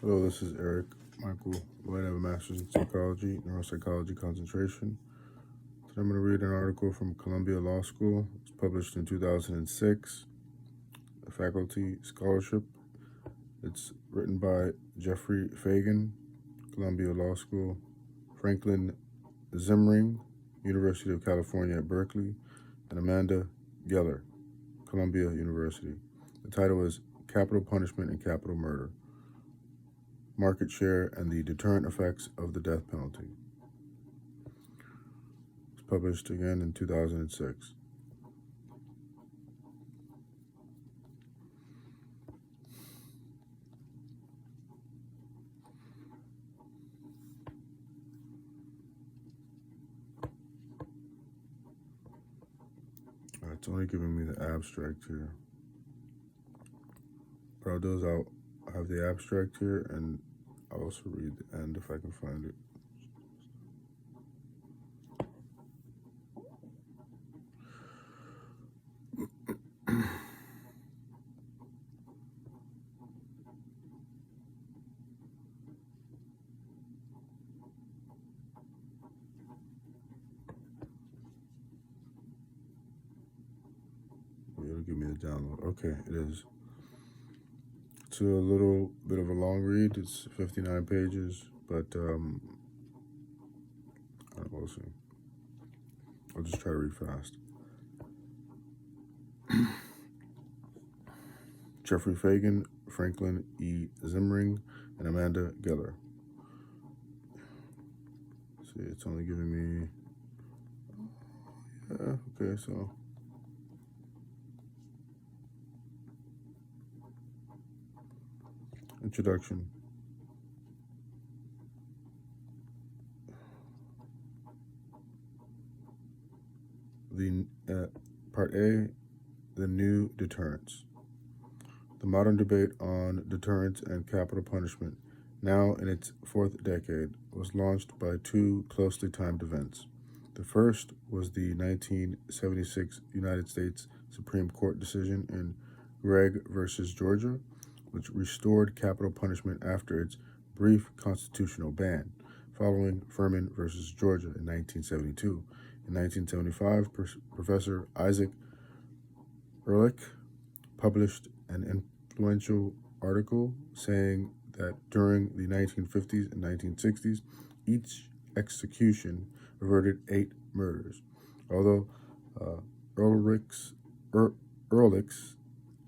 Hello, this is Eric Michael Lloyd. I have a master's in psychology, neuropsychology concentration. Today I'm going to read an article from Columbia Law School. It's published in 2006, a faculty scholarship. It's written by Jeffrey Fagan, Columbia Law School, Franklin Zimring, University of California at Berkeley, and Amanda Geller, Columbia University. The title is Capital Punishment and Capital Murder: Market Share and the Deterrent Effects of the Death Penalty. It's published again in 2006. It's only giving me the abstract here. What I'll do is I'll have the abstract here, and I'll also read the end if I can find it. It'll give me the download. Okay, it is. It's a little bit of a long read. It's 59 pages, but we'll see. I'll just try to read fast. Jeffrey Fagan, Franklin E. Zimring, and Amanda Geller. See, it's only giving me. Okay, so. Introduction. Part A, the new deterrents. The modern debate on deterrence and capital punishment, now in its fourth decade, was launched by two closely timed events. The first was the 1976 United States Supreme Court decision in Gregg versus Georgia, which restored capital punishment after its brief constitutional ban, following Furman versus Georgia in 1972. In 1975, Professor Isaac Ehrlich published an influential article saying that during the 1950s and 1960s, each execution averted 8 murders. Although Ehrlich's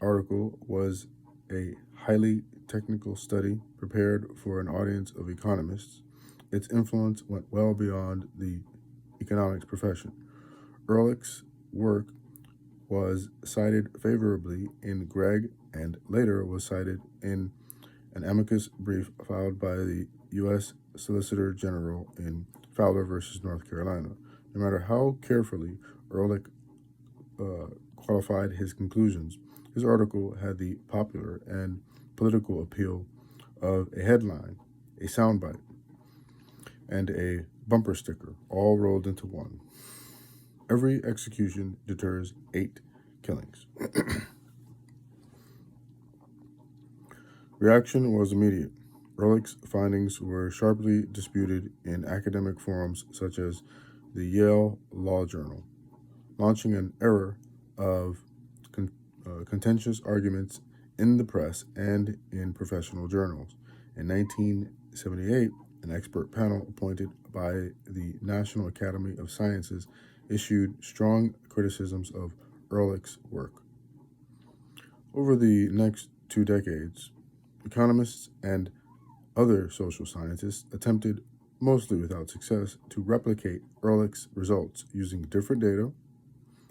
article was a highly technical study prepared for an audience of economists, its influence went well beyond the economics profession. Ehrlich's work was cited favorably in Gregg and later was cited in an amicus brief filed by the U.S. Solicitor General in Fowler versus North Carolina. No matter how carefully Ehrlich qualified his conclusions, his article had the popular and political appeal of a headline, a soundbite, and a bumper sticker, all rolled into one. Every execution deters 8 killings. Reaction was immediate. Ehrlich's findings were sharply disputed in academic forums such as the Yale Law Journal, launching an era of contentious arguments in the press and in professional journals. In 1978, an expert panel appointed by the National Academy of Sciences issued strong criticisms of Ehrlich's work. Over the next 2 decades, economists and other social scientists attempted, mostly without success, to replicate Ehrlich's results using different data,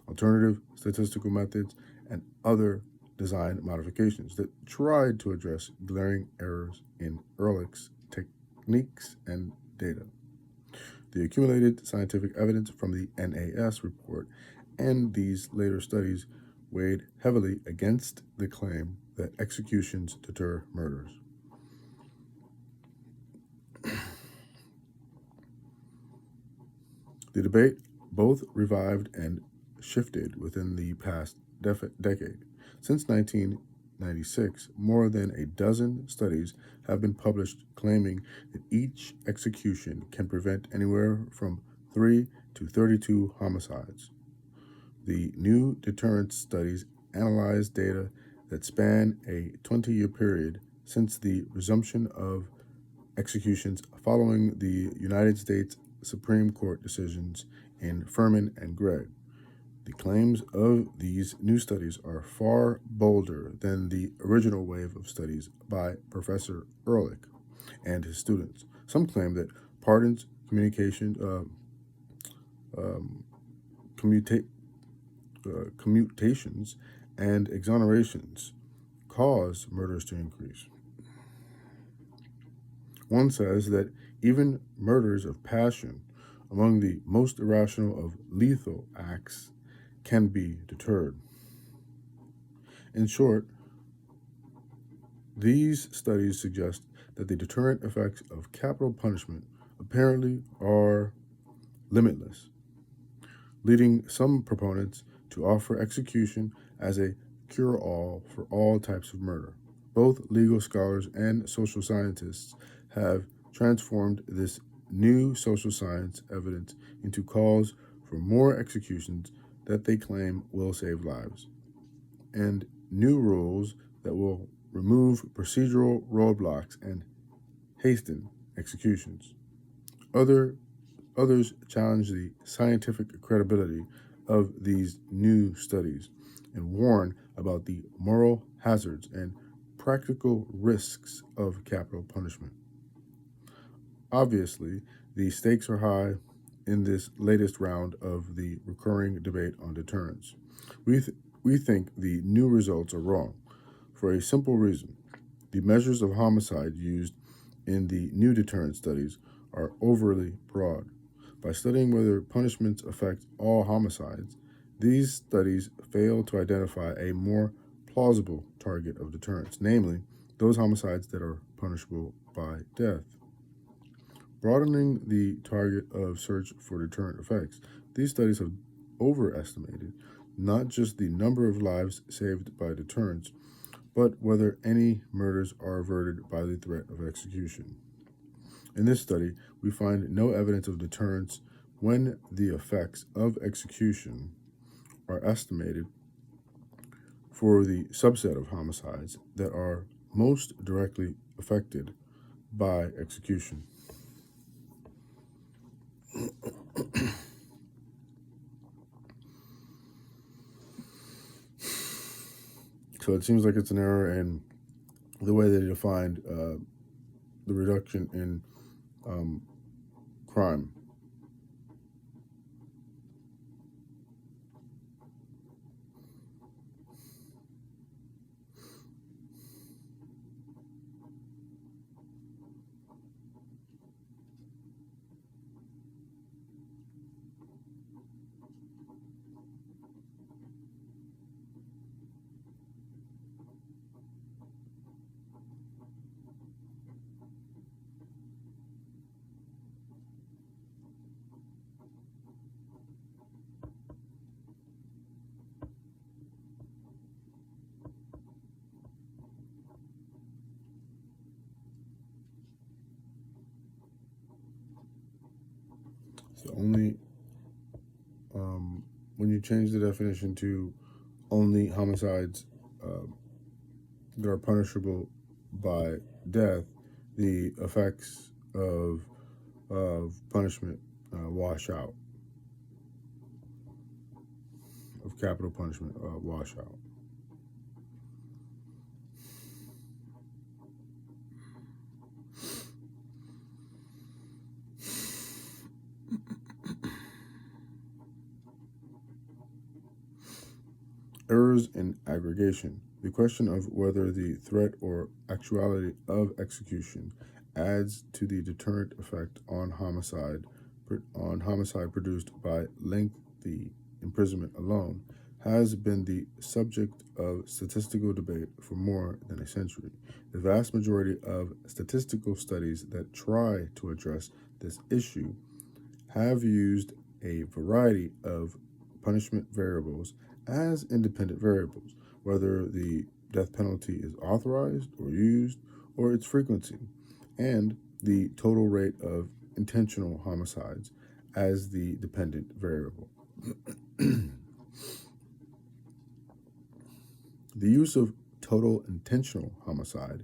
alternative statistical methods, and other design modifications that tried to address glaring errors in Ehrlich's techniques and data. The accumulated scientific evidence from the NAS report and these later studies weighed heavily against the claim that executions deter murders. The debate both revived and shifted within the past decade. Since 19 1996, more than a dozen studies have been published claiming that each execution can prevent anywhere from 3 to 32 homicides. The new deterrence studies analyze data that span a 20-year period since the resumption of executions following the United States Supreme Court decisions in Furman and Gregg. The claims of these new studies are far bolder than the original wave of studies by Professor Ehrlich and his students. Some claim that pardons, commutations, and exonerations cause murders to increase. One says that even murders of passion, among the most irrational of lethal acts, can be deterred. In short, these studies suggest that the deterrent effects of capital punishment apparently are limitless, leading some proponents to offer execution as a cure-all for all types of murder. Both legal scholars and social scientists have transformed this new social science evidence into calls for more executions that they claim will save lives, and new rules that will remove procedural roadblocks and hasten executions. Others challenge the scientific credibility of these new studies and warn about the moral hazards and practical risks of capital punishment. Obviously, the stakes are high in this latest round of the recurring debate on deterrence. We think the new results are wrong for a simple reason. The measures of homicide used in the new deterrence studies are overly broad. By studying whether punishments affect all homicides, these studies fail to identify a more plausible target of deterrence, namely those homicides that are punishable by death. Broadening the target of search for deterrent effects, these studies have overestimated not just the number of lives saved by deterrence, but whether any murders are averted by the threat of execution. In this study, we find no evidence of deterrence when the effects of execution are estimated for the subset of homicides that are most directly affected by execution. So it seems like it's an error in the way they defined the reduction in crime. So only when you change the definition to only homicides that are punishable by death, the effects of punishment wash out, of capital punishment wash out. Errors in aggregation. The question of whether the threat or actuality of execution adds to the deterrent effect on homicide produced by lengthy imprisonment alone has been the subject of statistical debate for more than a century. The vast majority of statistical studies that try to address this issue have used a variety of punishment variables as independent variables, whether the death penalty is authorized or used, or its frequency, and the total rate of intentional homicides as the dependent variable. The use of total intentional homicide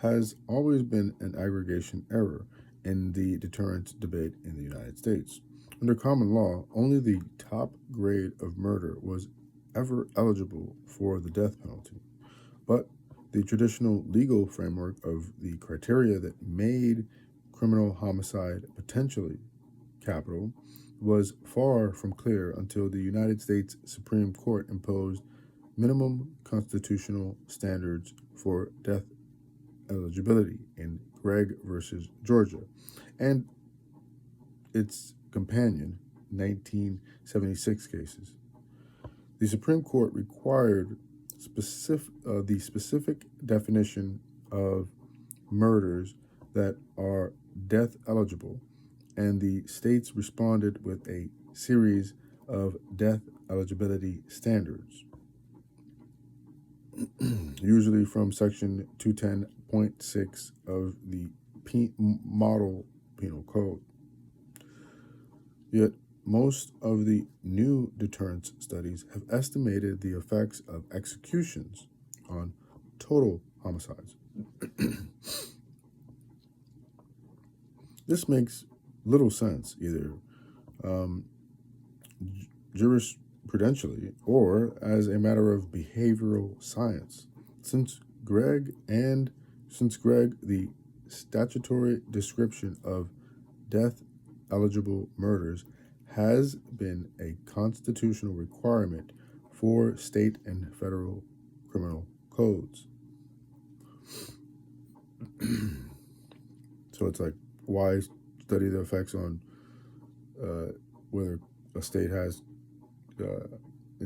has always been an aggregation error in the deterrence debate in the United States. Under common law, only the top grade of murder was ever eligible for the death penalty. But the traditional legal framework of the criteria that made criminal homicide potentially capital was far from clear until the United States Supreme Court imposed minimum constitutional standards for death eligibility in Gregg versus Georgia and its companion 1976 cases. The Supreme Court required the specific definition of murders that are death eligible, and the states responded with a series of death eligibility standards, usually from Section 210.6 of the Model Penal Code. Yet, most of the new deterrence studies have estimated the effects of executions on total homicides. This makes little sense either jurisprudentially or as a matter of behavioral science. Since Gregg, the statutory description of death eligible murders has been a constitutional requirement for state and federal criminal codes. So it's like, why study the effects on whether a state is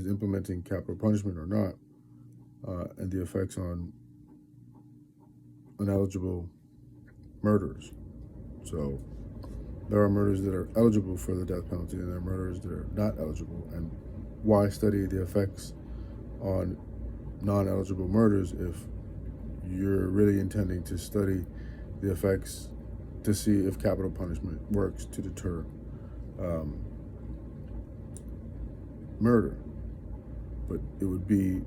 implementing capital punishment or not, and the effects on ineligible murderers. So there are murders that are eligible for the death penalty, and there are murders that are not eligible. And why study the effects on non-eligible murders if you're really intending to study the effects to see if capital punishment works to deter murder? But it would be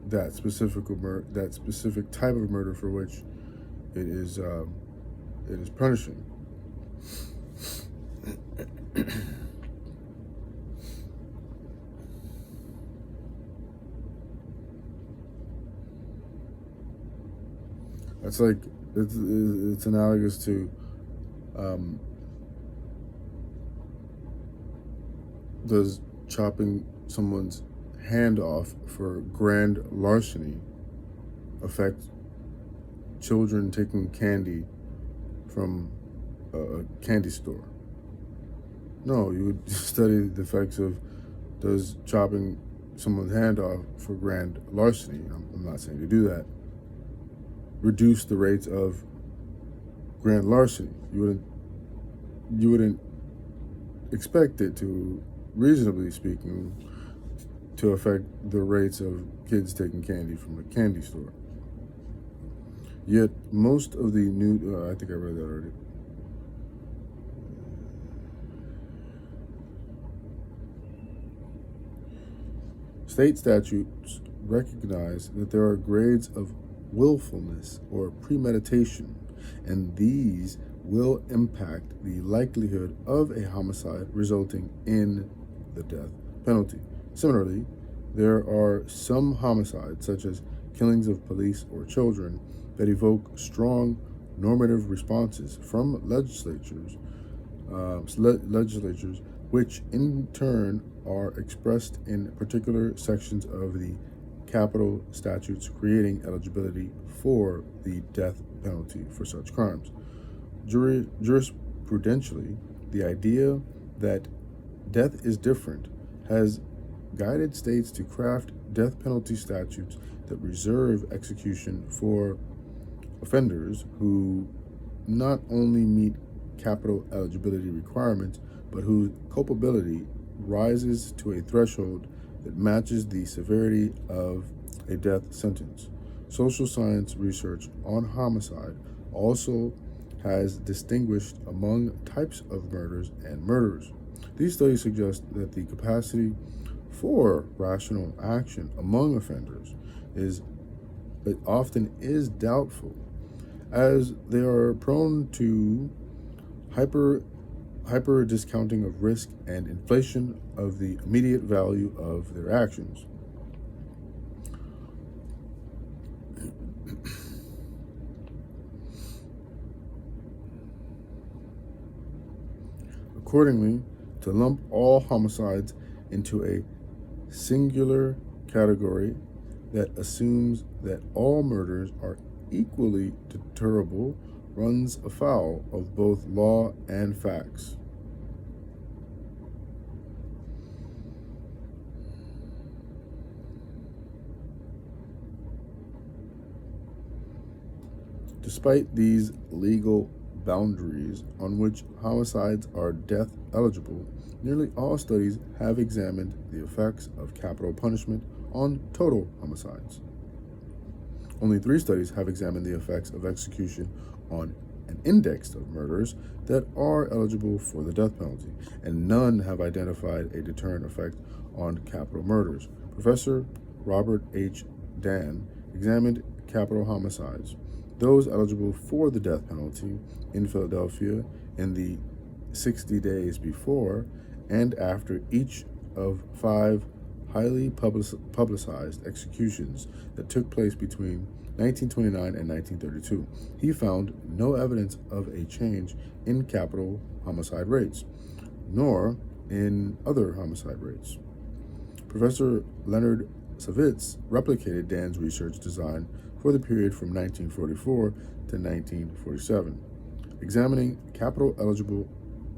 that specific type of murder for which it is punishing. It's like it's analogous to does chopping someone's hand off for grand larceny affect children taking candy from a candy store? No, you would study the effects of does chopping someone's hand off for grand larceny, I'm not saying to do that, reduce the rates of grand larceny. You wouldn't expect it to, reasonably speaking, to affect the rates of kids taking candy from a candy store. Yet most of the new, I think I read that already. State statutes recognize that there are grades of willfulness or premeditation, and these will impact the likelihood of a homicide resulting in the death penalty. Similarly, there are some homicides, such as killings of police or children, that evoke strong normative responses from legislatures, which in turn are expressed in particular sections of the capital statutes creating eligibility for the death penalty for such crimes. Jurisprudentially, the idea that death is different has guided states to craft death penalty statutes that reserve execution for offenders who not only meet capital eligibility requirements, but whose culpability rises to a threshold that matches the severity of a death sentence. Social science research on homicide also has distinguished among types of murders and murderers. These studies suggest that the capacity for rational action among offenders is it often is doubtful, as they are prone to hyper discounting of risk and inflation of the immediate value of their actions. Accordingly, to lump all homicides into a singular category that assumes that all murders are equally deterrable runs afoul of both law and facts. Despite these legal boundaries on which homicides are death eligible, nearly all studies have examined the effects of capital punishment on total homicides. Only 3 studies have examined the effects of execution on an index of murders that are eligible for the death penalty, and none have identified a deterrent effect on capital murders. Professor Robert H. Dan examined capital homicides, those eligible for the death penalty, in Philadelphia in the 60 days before and after each of 5 highly publicized executions that took place between 1929 and 1932. He found no evidence of a change in capital homicide rates, nor in other homicide rates. Professor Leonard Savitz replicated Dan's research design for the period from 1944 to 1947, examining capital eligible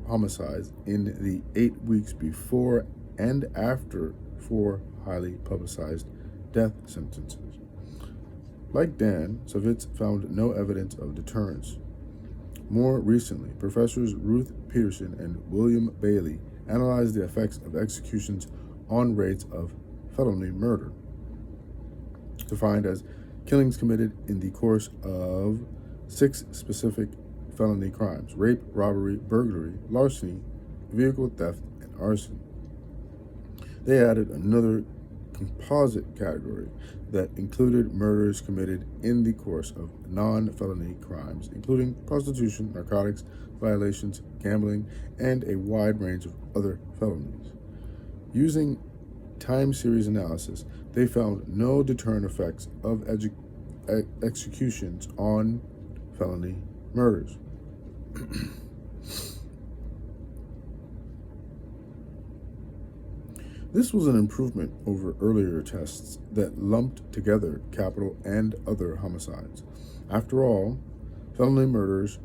homicides in the 8 weeks before and after 4 highly publicized death sentences. Like Dan, Savitz found no evidence of deterrence. More recently, Professors Ruth Peterson and William Bailey analyzed the effects of executions on rates of felony murder, defined as killings committed in the course of 6 specific felony crimes: rape, robbery, burglary, larceny, vehicle theft, and arson. They added another composite category that included murders committed in the course of non-felony crimes, including prostitution, narcotics violations, gambling, and a wide range of other felonies. Using time series analysis, they found no deterrent effects of executions on felony murders. This was an improvement over earlier tests that lumped together capital and other homicides. After all, felony murders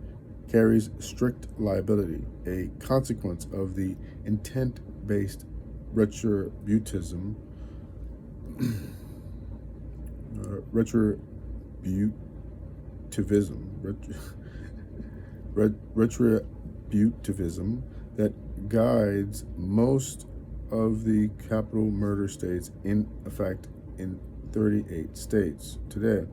carries strict liability, a consequence of the intent-based retributivism that guides most of the capital murder states in effect in 38 states today.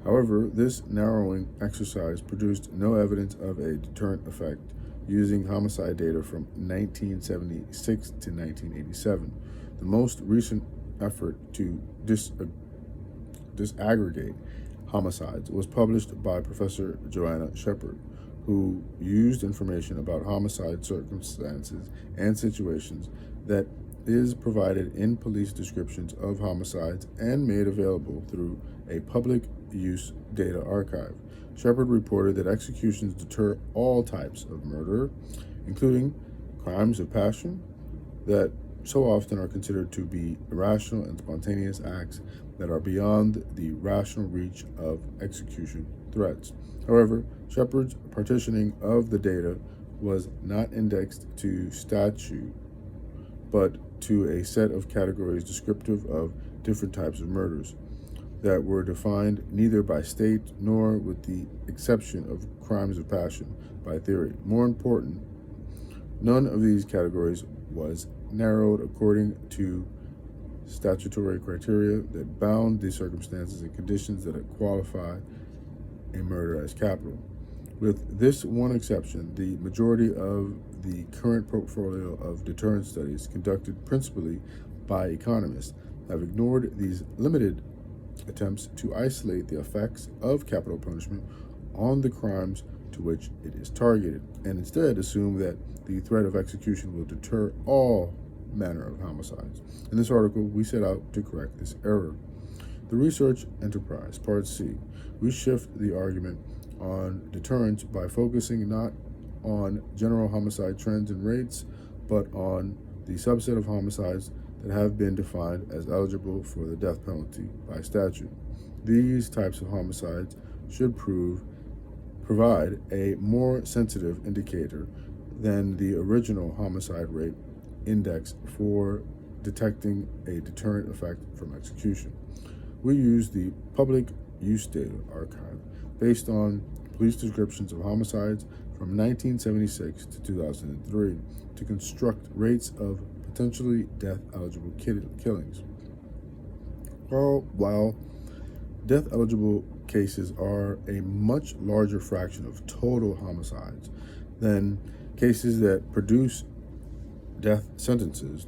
However, this narrowing exercise produced no evidence of a deterrent effect using homicide data from 1976 to 1987. The most recent effort to disaggregate homicides was published by Professor Joanna Shepard, who used information about homicide circumstances and situations that is provided in police descriptions of homicides and made available through a public use data archive. Shepard reported that executions deter all types of murder, including crimes of passion that so often are considered to be irrational and spontaneous acts that are beyond the rational reach of execution threats. However, Shepard's partitioning of the data was not indexed to statute, but to a set of categories descriptive of different types of murders that were defined neither by state nor, with the exception of crimes of passion, by theory. More important, none of these categories was narrowed according to statutory criteria that bound the circumstances and conditions that qualify a murder as capital. With this one exception, the majority of the current portfolio of deterrent studies, conducted principally by economists, have ignored these limited attempts to isolate the effects of capital punishment on the crimes to which it is targeted, and instead assume that the threat of execution will deter all manner of homicides. In this article, we set out to correct this error. The research enterprise, Part C, we shift the argument on deterrence by focusing not on general homicide trends and rates, but on the subset of homicides that have been defined as eligible for the death penalty by statute. These types of homicides should provide a more sensitive indicator than the original homicide rate index for detecting a deterrent effect from execution. We use the Public Use Data Archive based on police descriptions of homicides from 1976 to 2003 to construct rates of potentially death-eligible killings. While death-eligible cases are a much larger fraction of total homicides than cases that produce death sentences,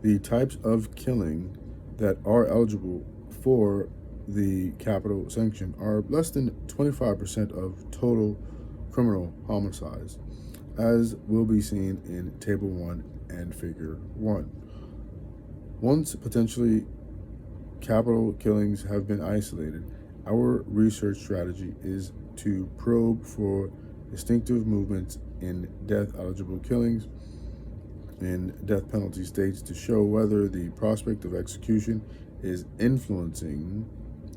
the types of killing that are eligible for the capital sanction are less than 25% of total criminal homicides, as will be seen in Table 1 and Figure 1. Once potentially capital killings have been isolated, our research strategy is to probe for distinctive movements in death-eligible killings in death penalty states to show whether the prospect of execution is influencing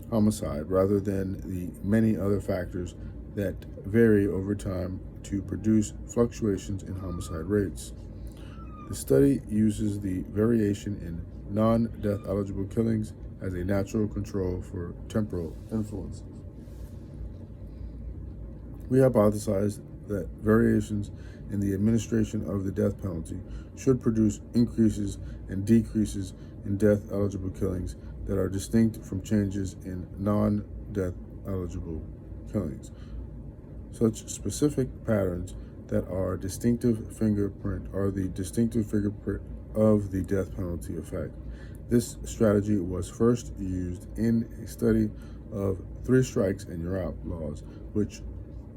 homicide rather than the many other factors that vary over time to produce fluctuations in homicide rates. The study uses the variation in non-death eligible killings as a natural control for temporal influences. We hypothesized that variations in the administration of the death penalty should produce increases and decreases in death-eligible killings that are distinct from changes in non-death eligible killings. Such specific patterns that are the distinctive fingerprint of the death penalty effect. This strategy was first used in a study of 3 strikes and you're out laws, which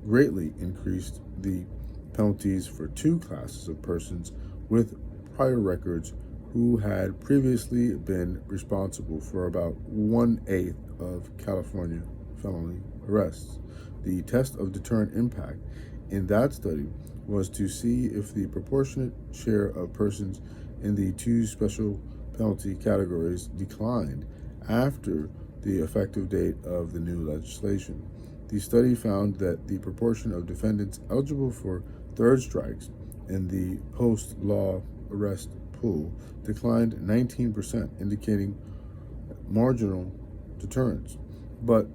greatly increased the penalties for 2 classes of persons with prior records who had previously been responsible for about 1/8 of California felony arrests. The test of deterrent impact in that study was to see if the proportionate share of persons in the 2 special penalty categories declined after the effective date of the new legislation. The study found that the proportion of defendants eligible for 3rd strikes in the post-law arrest pool declined 19%, indicating marginal deterrence. But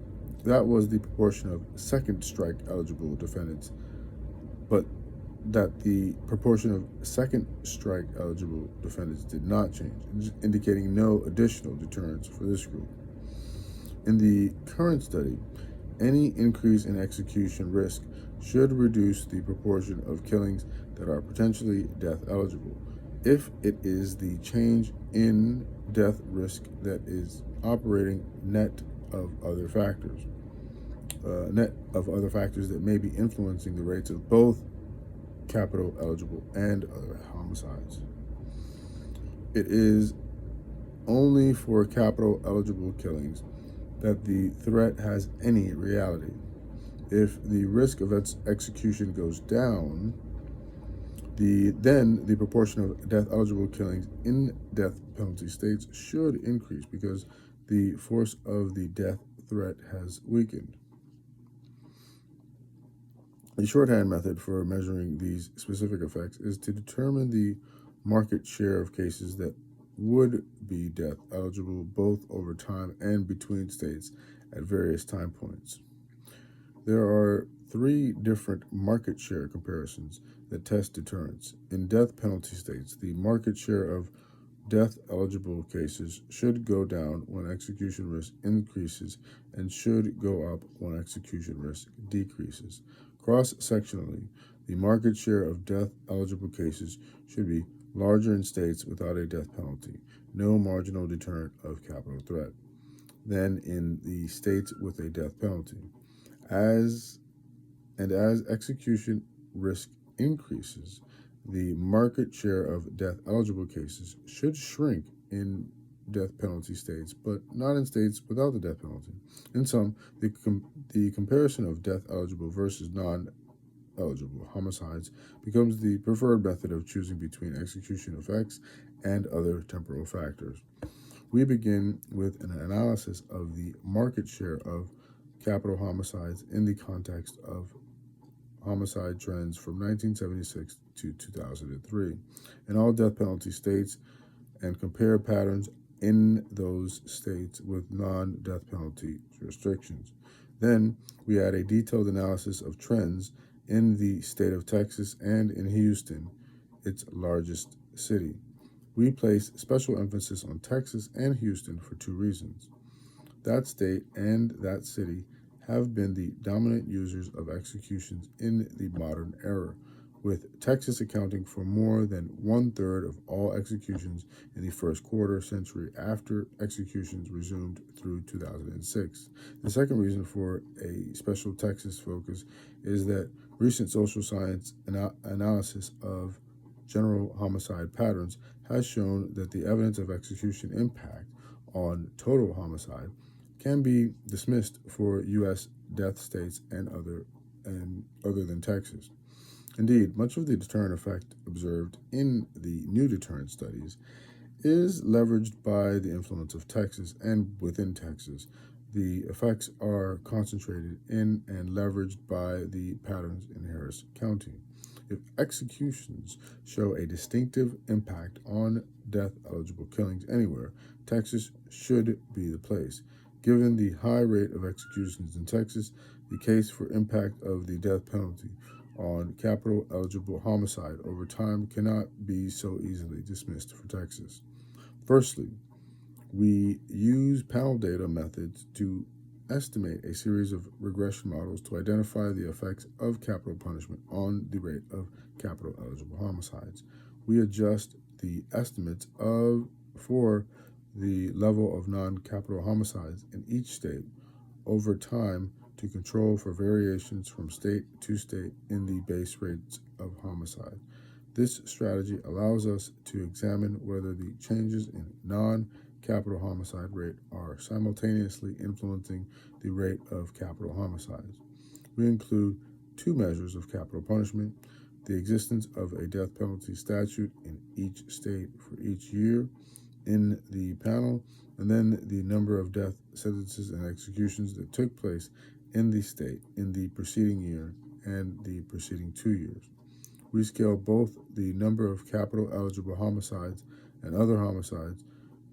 that was the proportion of 2nd strike eligible defendants, but that the proportion of 2nd strike eligible defendants did not change, indicating no additional deterrence for this group. In the current study, any increase in execution risk should reduce the proportion of killings that are potentially death eligible, if it is the change in death risk that is operating net of other factors that may be influencing the rates of both capital eligible and other homicides. It is only for capital eligible killings that the threat has any reality. If the risk of its execution goes down, then the proportion of death eligible killings in death penalty states should increase because the force of the death threat has weakened. The shorthand method for measuring these specific effects is to determine the market share of cases that would be death eligible both over time and between states at various time points. There are 3 different market share comparisons that test deterrence. In death penalty states, the market share of death-eligible cases should go down when execution risk increases and should go up when execution risk decreases. Cross-sectionally, the market share of death-eligible cases should be larger in states without a death penalty, no marginal deterrent of capital threat, than in the states with a death penalty. As execution risk increases, the market share of death eligible cases should shrink in death penalty states, but not in states without the death penalty. In sum, the comparison of death eligible versus non eligible homicides becomes the preferred method of choosing between execution effects and other temporal factors. We begin with an analysis of the market share of capital homicides in the context of homicide trends from 1976 to 2003 in all death penalty states and compare patterns in those states with non-death penalty jurisdictions. Then we add a detailed analysis of trends in the state of Texas and in Houston, its largest city. We place special emphasis on Texas and Houston for two reasons. That state and that city have been the dominant users of executions in the modern era, with Texas accounting for more than 1/3 of all executions in the first quarter century after executions resumed through 2006. The second reason for a special Texas focus is that recent social science analysis of general homicide patterns has shown that the evidence of execution impact on total homicide can be dismissed for U.S. death states and other than Texas. Indeed, much of the deterrent effect observed in the new deterrent studies is leveraged by the influence of Texas and within Texas. The effects are concentrated in and leveraged by the patterns in Harris County. If executions show a distinctive impact on death-eligible killings anywhere, Texas should be the place. Given the high rate of executions in Texas, the case for impact of the death penalty on capital-eligible homicide over time cannot be so easily dismissed for Texas. Firstly, we use panel data methods to estimate a series of regression models to identify the effects of capital punishment on the rate of capital-eligible homicides. We adjust the estimates for the level of non-capital homicides in each state over time to control for variations from state to state in the base rates of homicide. This strategy allows us to examine whether the changes in non-capital homicide rate are simultaneously influencing the rate of capital homicides. We include two measures of capital punishment: the existence of a death penalty statute in each state for each year in the panel, and then the number of death sentences and executions that took place in the state in the preceding year and the preceding 2 years. We scale both the number of capital eligible homicides and other homicides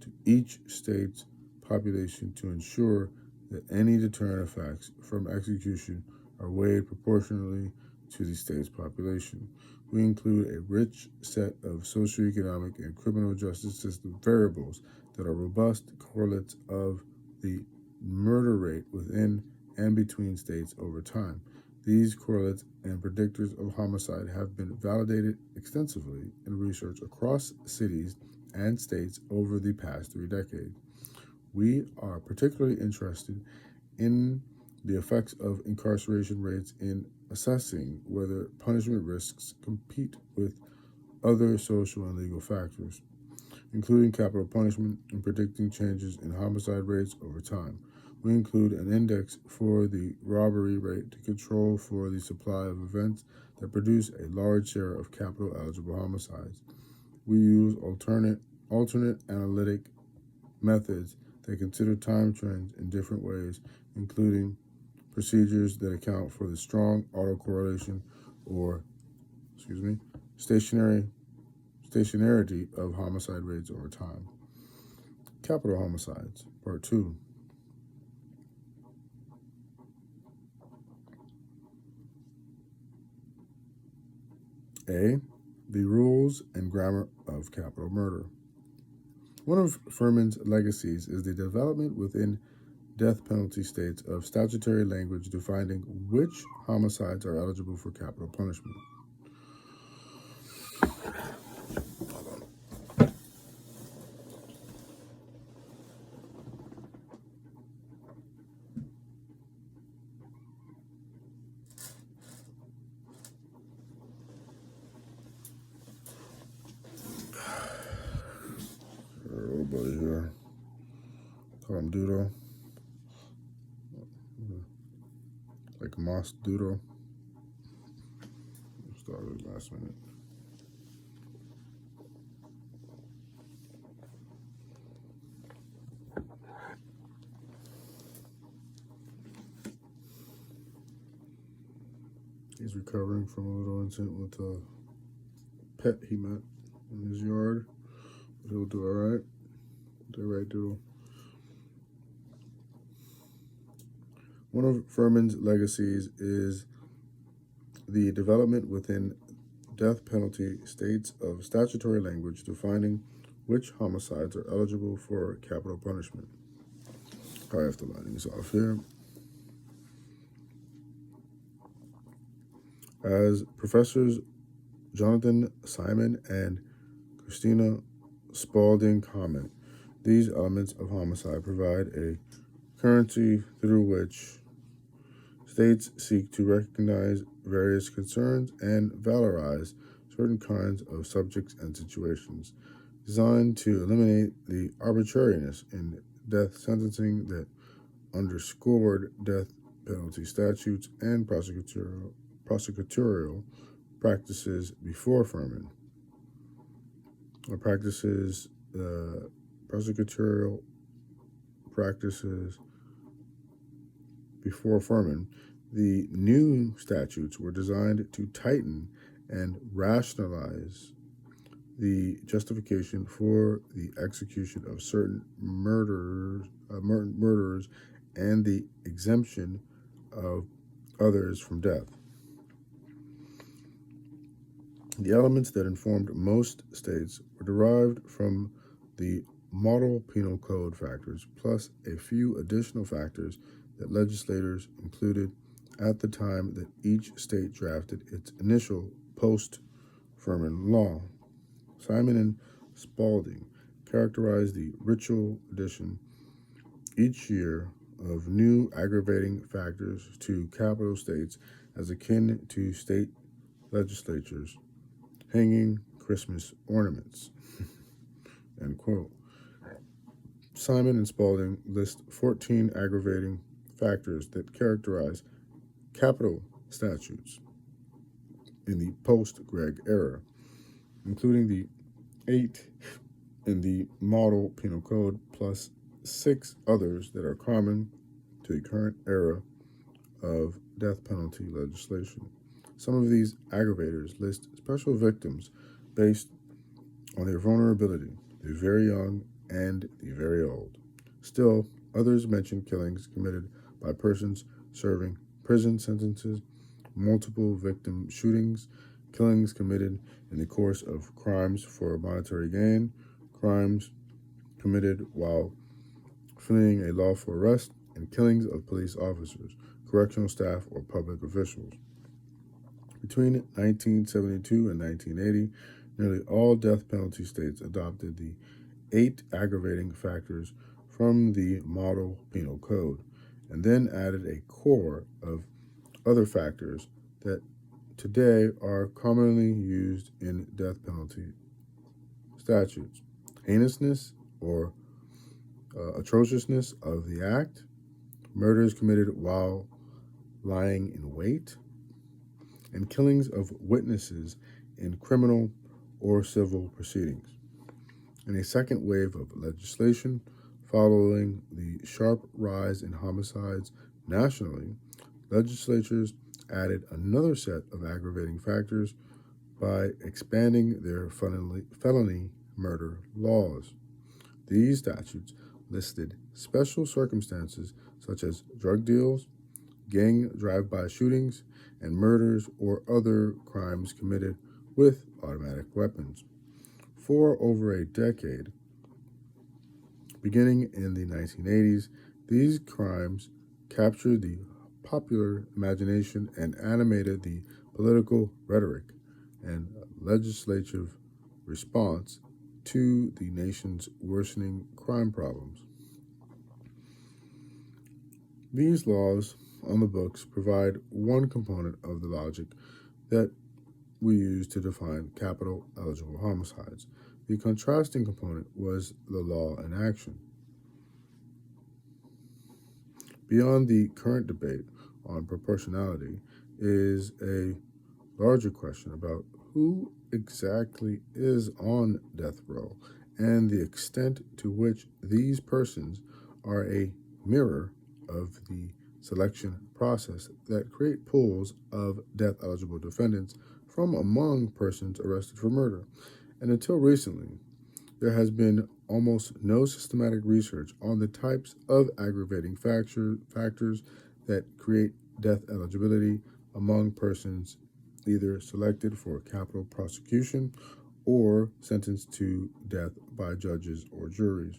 to each state's population to ensure that any deterrent effects from execution are weighed proportionally to the state's population. We include a rich set of socioeconomic and criminal justice system variables that are robust correlates of the murder rate within and between states over time. These correlates and predictors of homicide have been validated extensively in research across cities and states over the past 3 decades. We are particularly interested in the effects of incarceration rates in assessing whether punishment risks compete with other social and legal factors, including capital punishment, in predicting changes in homicide rates over time. We include an index for the robbery rate to control for the supply of events that produce a large share of capital eligible homicides. We use alternate analytic methods that consider time trends in different ways, including procedures that account for the strong autocorrelation or stationarity of homicide rates over time. Capital homicides, part 2. A. The rules and grammar of capital murder. One of Furman's legacies is the development within death penalty states of statutory language defining which homicides are eligible for capital punishment. Oh, buddy here. Call him Doodle. Like Moss Doodle. Started last minute. He's recovering from a little incident with a pet he met in his yard. But he'll do all right. Do all right, Doodle. One of Furman's legacies is the development within death penalty states of statutory language defining which homicides are eligible for capital punishment. I have to line these off here. As Professors Jonathan Simon and Christina Spaulding comment, these elements of homicide provide a currency through which states seek to recognize various concerns and valorize certain kinds of subjects and situations, designed to eliminate the arbitrariness in death sentencing that underscored death penalty statutes and prosecutorial practices before Furman. Prosecutorial practices before Furman, the new statutes were designed to tighten and rationalize the justification for the execution of certain murderers and the exemption of others from death. The elements that informed most states were derived from the model penal code factors, plus a few additional factors that legislators included at the time that each state drafted its initial post-Furman law. Simon and Spaulding characterized the ritual addition each year of new aggravating factors to capital states as akin to state legislatures hanging Christmas ornaments. End quote. Simon and Spaulding list 14 aggravating factors that characterize capital statutes in the post-Gregg era, including the 8 in the model penal code plus 6 others that are common to the current era of death penalty legislation. Some of these aggravators list special victims based on their vulnerability, the very young and the very old. Still, others mention killings committed by persons serving prison sentences, multiple victim shootings, killings committed in the course of crimes for monetary gain, crimes committed while fleeing a lawful arrest, and killings of police officers, correctional staff, or public officials. Between 1972 and 1980, nearly all death penalty states adopted the 8 aggravating factors from the model penal code, and then added a core of other factors that today are commonly used in death penalty statutes: heinousness or atrociousness of the act, murders committed while lying in wait, and killings of witnesses in criminal or civil proceedings. In a second wave of legislation, following the sharp rise in homicides nationally, legislatures added another set of aggravating factors by expanding their felony murder laws. These statutes listed special circumstances such as drug deals, gang drive-by shootings, and murders or other crimes committed with automatic weapons. For over a decade, Beginning in the 1980s, these crimes captured the popular imagination and animated the political rhetoric and legislative response to the nation's worsening crime problems. These laws on the books provide one component of the logic that we use to define capital eligible homicides. The contrasting component was the law in action. Beyond the current debate on proportionality is a larger question about who exactly is on death row and the extent to which these persons are a mirror of the selection process that create pools of death eligible defendants from among persons arrested for murder. And until recently, there has been almost no systematic research on the types of aggravating factors that create death eligibility among persons either selected for capital prosecution or sentenced to death by judges or juries.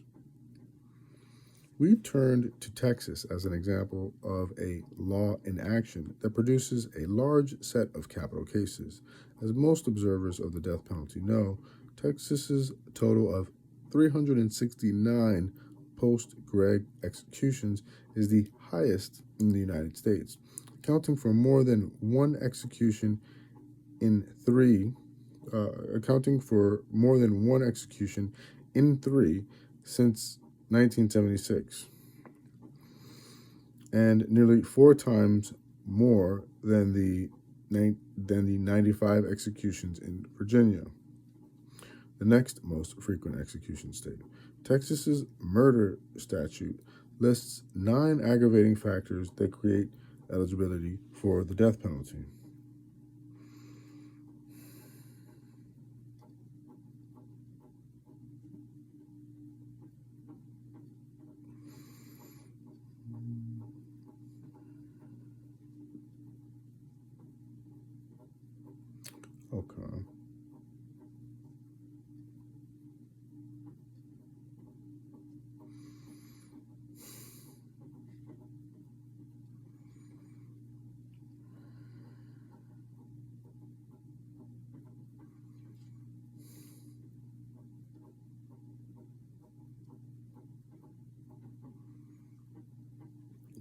We turned to Texas as an example of a law in action that produces a large set of capital cases. As most observers of the death penalty know, Texas's total of 369 post-Gregg executions is the highest in the United States, accounting for more than one execution in three, since 1976, and nearly four times more than the 95 executions in Virginia, the next most frequent execution state. Texas's murder statute lists 9 aggravating factors that create eligibility for the death penalty. Okay.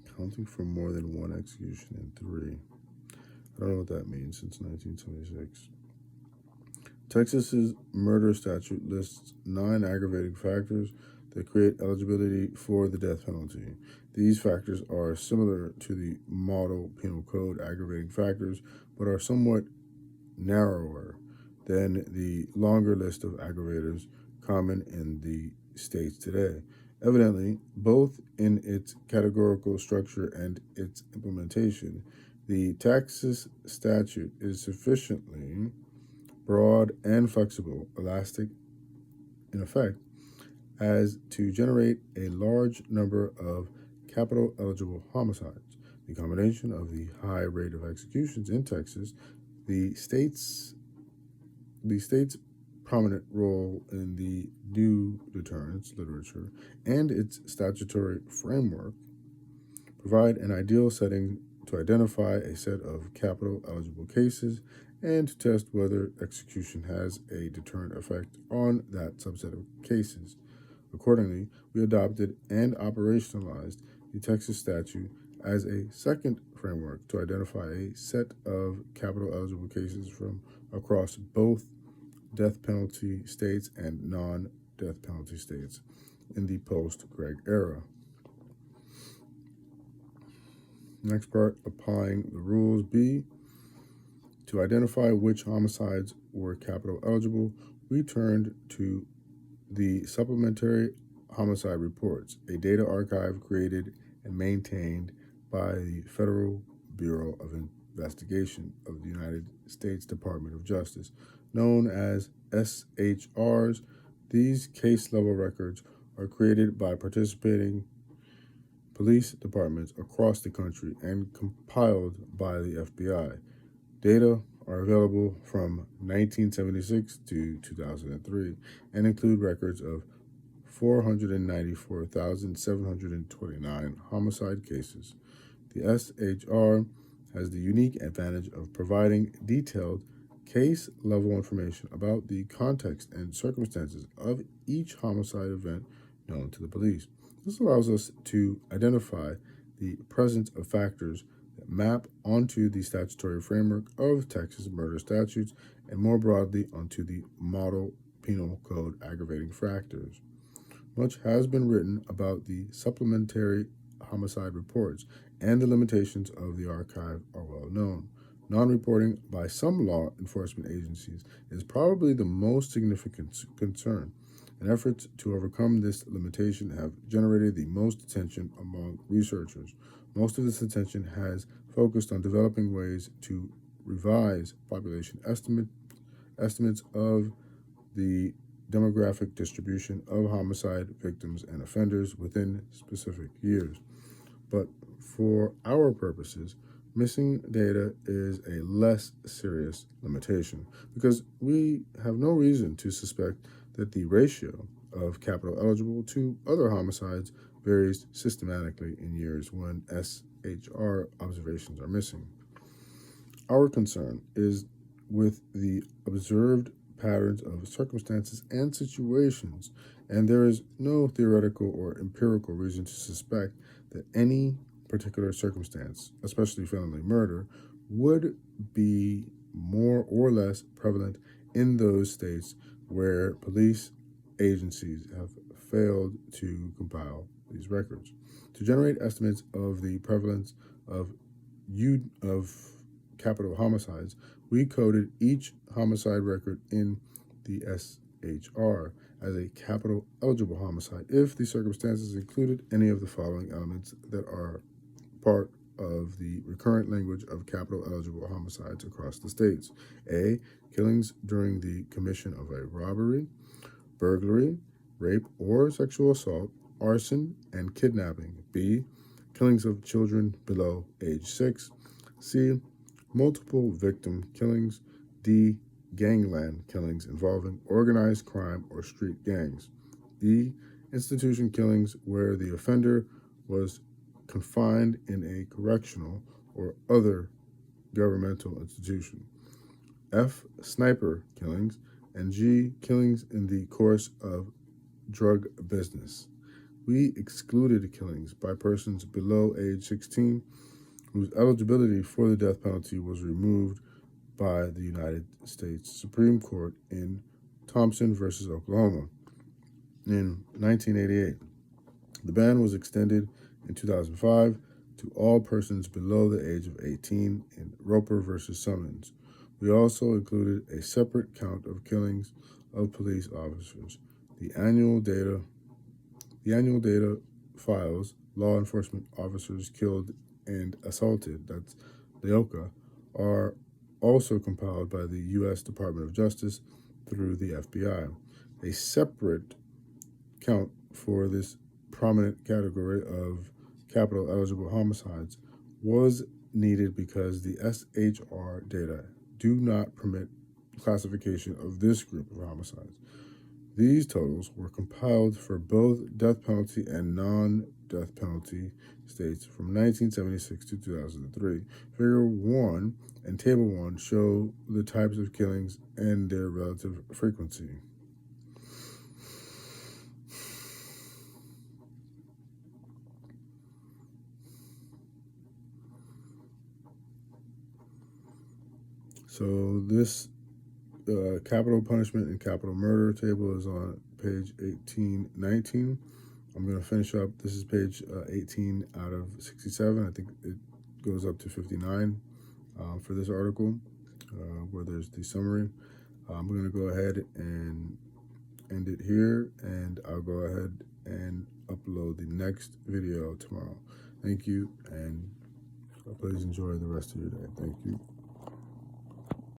Accounting for more than one execution in 3. I don't know what that means since 1976. Texas's murder statute lists 9 aggravating factors that create eligibility for the death penalty. These factors are similar to the model penal code aggravating factors, but are somewhat narrower than the longer list of aggravators common in the states today. Evidently, both in its categorical structure and its implementation, the Texas statute is sufficiently broad and flexible, elastic in effect, as to generate a large number of capital eligible homicides. The combination of the high rate of executions in Texas, the state's prominent role in the new deterrence literature, and its statutory framework provide an ideal setting to identify a set of capital eligible cases and to test whether execution has a deterrent effect on that subset of cases. Accordingly, we adopted and operationalized the Texas statute as a second framework to identify a set of capital eligible cases from across both death penalty states and non-death penalty states in the post-Gregg era. Next part, applying the rules. B, to identify which homicides were capital eligible, we turned to the supplementary homicide reports, a data archive created and maintained by the Federal Bureau of Investigation of the United States Department of Justice, known as SHRs. These case level records are created by participating police departments across the country and compiled by the FBI. Data are available from 1976 to 2003 and include records of 494,729 homicide cases. The SHR has the unique advantage of providing detailed case-level information about the context and circumstances of each homicide event known to the police. This allows us to identify the presence of factors that map onto the statutory framework of Texas murder statutes and more broadly onto the model penal code aggravating factors. Much has been written about the supplementary homicide reports, and the limitations of the archive are well known. Non-reporting by some law enforcement agencies is probably the most significant concern, and efforts to overcome this limitation have generated the most attention among researchers. Most of this attention has focused on developing ways to revise population estimates of the demographic distribution of homicide victims and offenders within specific years. But for our purposes, missing data is a less serious limitation because we have no reason to suspect that the ratio of capital eligible to other homicides varies systematically in years when SHR observations are missing. Our concern is with the observed patterns of circumstances and situations, and there is no theoretical or empirical reason to suspect that any particular circumstance, especially felony murder, would be more or less prevalent in those states where police agencies have failed to compile these records. To generate estimates of the prevalence of capital homicides, we coded each homicide record in the SHR as a capital eligible homicide if the circumstances included any of the following elements that are part of the recurrent language of capital eligible homicides across the states. A. Killings during the commission of a robbery, burglary, rape or sexual assault, arson, and kidnapping. B. Killings of children below age 6. C. Multiple victim killings. D. Gangland killings involving organized crime or street gangs. E. Institution killings where the offender was confined in a correctional or other governmental institution. F. Sniper killings. And G. Killings in the course of drug business. We excluded killings by persons below age 16 whose eligibility for the death penalty was removed by the United States Supreme Court in Thompson versus Oklahoma in 1988. The ban was extended in 2005 to all persons below the age of 18 in Roper versus Summons. We also included a separate count of killings of police officers. The annual data files law enforcement officers killed and assaulted, that's LEOCA, are also compiled by the U.S. Department of Justice through the FBI. A separate count for this prominent category of capital eligible homicides was needed because the SHR data do not permit classification of this group of homicides. These totals were compiled for both death penalty and non-death penalty states from 1976 to 2003. Figure 1 and Table 1 show the types of killings and their relative frequency. So this capital punishment and capital murder table is on page 1819. I'm going to finish up. This is page 18 out of 67. I think it goes up to 59 for this article where there's the summary. I'm going to go ahead and end it here, and I'll go ahead and upload the next video tomorrow. Thank you, and please enjoy the rest of your day. Thank you.